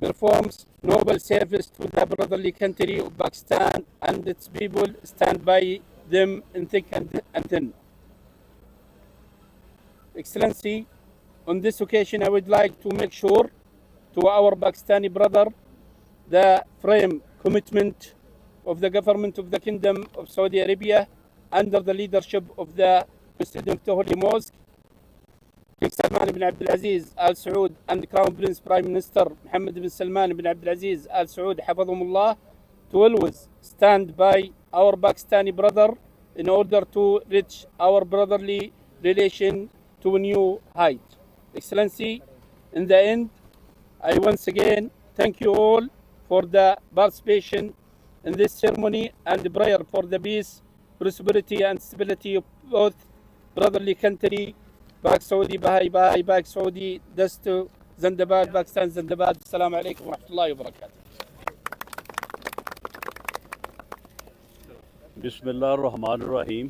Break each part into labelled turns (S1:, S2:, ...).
S1: performs noble service to the brotherly country of Pakistan and its people stand by them in thick and thin. Excellency, on this occasion I would like to make sure to our Pakistani brother the firm commitment of the government of the Kingdom of Saudi Arabia under the leadership of the President of the Holy Mosque, King Salman ibn Abdul Aziz Al Saud, and Crown Prince Prime Minister Mohammed bin Salman ibn Abdul Aziz Al Saud, Hafadhumullah, to always stand by our Pakistani brother in order to reach our brotherly relation to a new height. Excellency, in the end, I once again thank you all for the participation in this ceremony and prayer for the peace, prosperity and stability of both brotherly country, Pak Saudi, Bahai, Pak Saudi, Dastu, Zandabad, Pakistan, Zandabad. Assalamu alaikum wa rahmatullahi wa barakatuh.
S2: بسم اللہ الرحمن الرحیم.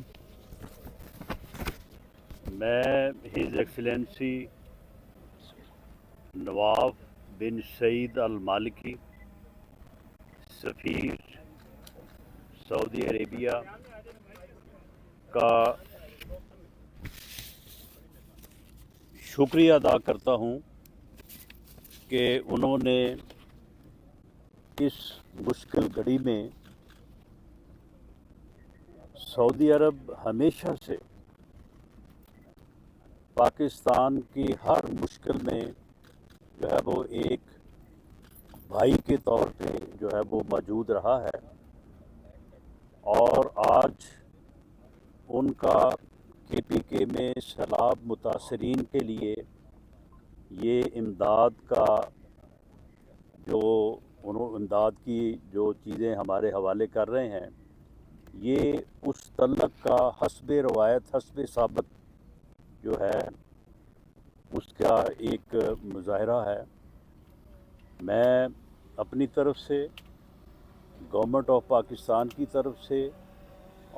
S2: میں his excellency Nawaf بن سعید المالکی سفیر سعودی عربیہ کا شکریہ ادا کرتا ہوں کہ انہوں نے اس مشکل گھڑی میں سعودی عرب ہمیشہ سے پاکستان کی ہر مشکل میں جو ہے وہ ایک بھائی کے طور پہ جو ہے وہ موجود رہا ہے، اور آج ان کا KPK میں سیلاب متاثرین کے لیے یہ امداد کا امداد کی جو چیزیں ہمارے حوالے کر رہے ہیں، یہ اس تعلق کا حسب روایت حسب ثابت جو ہے اس کا ایک مظاہرہ ہے. میں اپنی طرف سے، گورنمنٹ آف پاکستان کی طرف سے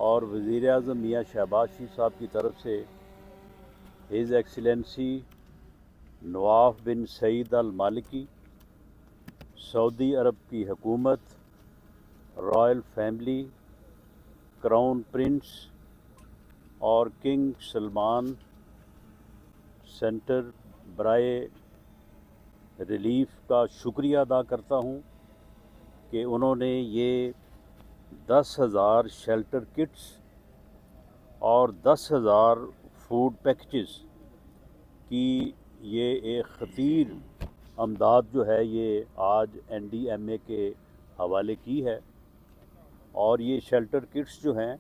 S2: اور وزیر اعظم میاں شہباز شریف صاحب کی طرف سے ہز ایکسلنسی نواف بن سعید المالکی، سعودی عرب کی حکومت، رائل فیملی، کراؤن پرنس اور کنگ سلمان سینٹر برائے ریلیف کا شکریہ ادا کرتا ہوں کہ انہوں نے یہ 10,000 شیلٹر کٹس اور 10,000 فوڈ پیکیجز کی یہ ایک خطیر امداد جو ہے یہ آج NDMA کے حوالے کی ہے. اور یہ شیلٹر کٹس جو ہیں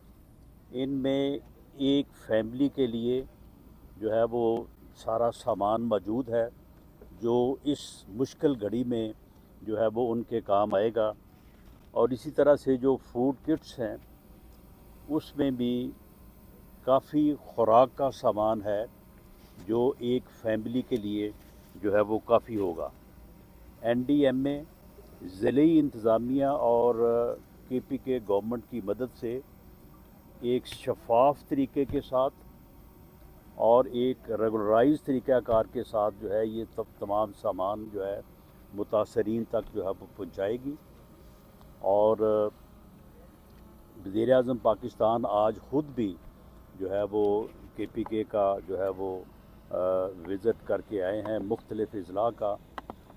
S2: ان میں ایک فیملی کے لیے جو ہے وہ سارا سامان موجود ہے جو اس مشکل گھڑی میں جو ہے وہ ان کے کام آئے گا. اور اسی طرح سے جو فوڈ کٹس ہیں اس میں بھی کافی خوراک کا سامان ہے جو ایک فیملی کے لیے جو ہے وہ کافی ہوگا. NDMA ضلعی انتظامیہ اور KPK گورنمنٹ کی مدد سے ایک شفاف طریقے کے ساتھ اور ایک ریگولرائز طریقہ کار کے ساتھ جو ہے یہ تمام سامان جو ہے متاثرین تک جو ہے وہ پہنچائے گی. اور وزیر اعظم پاکستان آج خود بھی جو ہے وہ KPK کا جو ہے وہ وزٹ کر کے آئے ہیں مختلف اضلاع کا،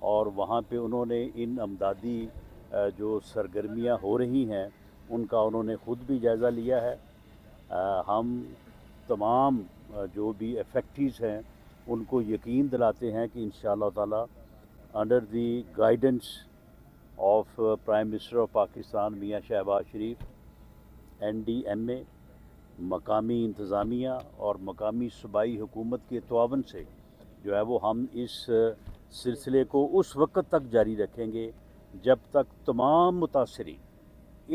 S2: اور وہاں پہ انہوں نے ان امدادی جو سرگرمیاں ہو رہی ہیں ان کا انہوں نے خود بھی جائزہ لیا ہے. ہم تمام جو بھی افیکٹیز ہیں ان کو یقین دلاتے ہیں کہ انشاءاللہ تعالی under the guidance of prime minister of Pakistan میاں شہباز شریف، NDMA، مقامی انتظامیہ اور مقامی صوبائی حکومت کے تعاون سے جو ہے وہ ہم اس سلسلے کو اس وقت تک جاری رکھیں گے جب تک تمام متاثرین،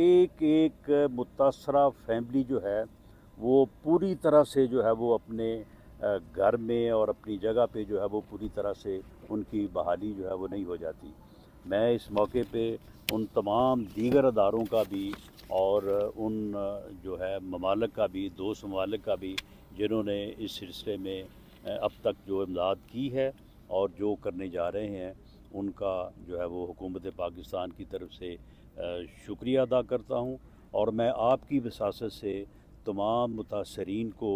S2: ایک متاثرہ فیملی جو ہے وہ پوری طرح سے جو ہے وہ اپنے گھر میں اور اپنی جگہ پہ جو ہے وہ پوری طرح سے ان کی بحالی جو ہے وہ نہیں ہو جاتی. میں اس موقع پہ ان تمام دیگر اداروں کا بھی اور ان جو ہے ممالک کا بھی، دوست ممالک کا بھی جنہوں نے اس سلسلے میں اب تک جو امداد کی ہے اور جو کرنے جا رہے ہیں ان کا جو ہے وہ حکومت پاکستان کی طرف سے شکریہ ادا کرتا ہوں، اور میں آپ کی وساست سے تمام متاثرین کو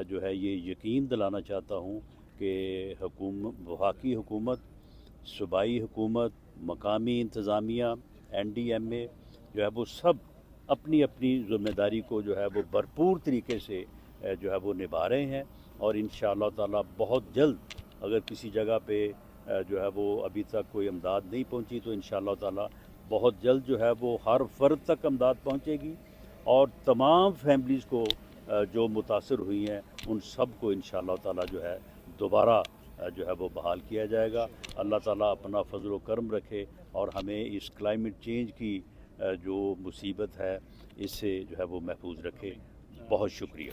S2: جو ہے یہ یقین دلانا چاہتا ہوں کہ وفاقی حکومت، صوبائی حکومت، مقامی انتظامیہ، NDMA جو ہے وہ سب اپنی اپنی ذمہ داری کو جو ہے وہ بھرپور طریقے سے جو ہے وہ نبھا رہے ہیں، اور انشاءاللہ تعالی بہت جلد اگر کسی جگہ پہ جو ہے وہ ابھی تک کوئی امداد نہیں پہنچی تو انشاءاللہ تعالی بہت جلد جو ہے وہ ہر فرد تک امداد پہنچے گی، اور تمام فیملیز کو جو متاثر ہوئی ہیں ان سب کو انشاءاللہ تعالی جو ہے دوبارہ جو ہے وہ بحال کیا جائے گا۔ اللہ تعالیٰ اپنا فضل و کرم رکھے اور ہمیں اس کلائمیٹ چینج کی جو مصیبت ہے اس سے جو ہے وہ محفوظ رکھے۔ بہت شکریہ۔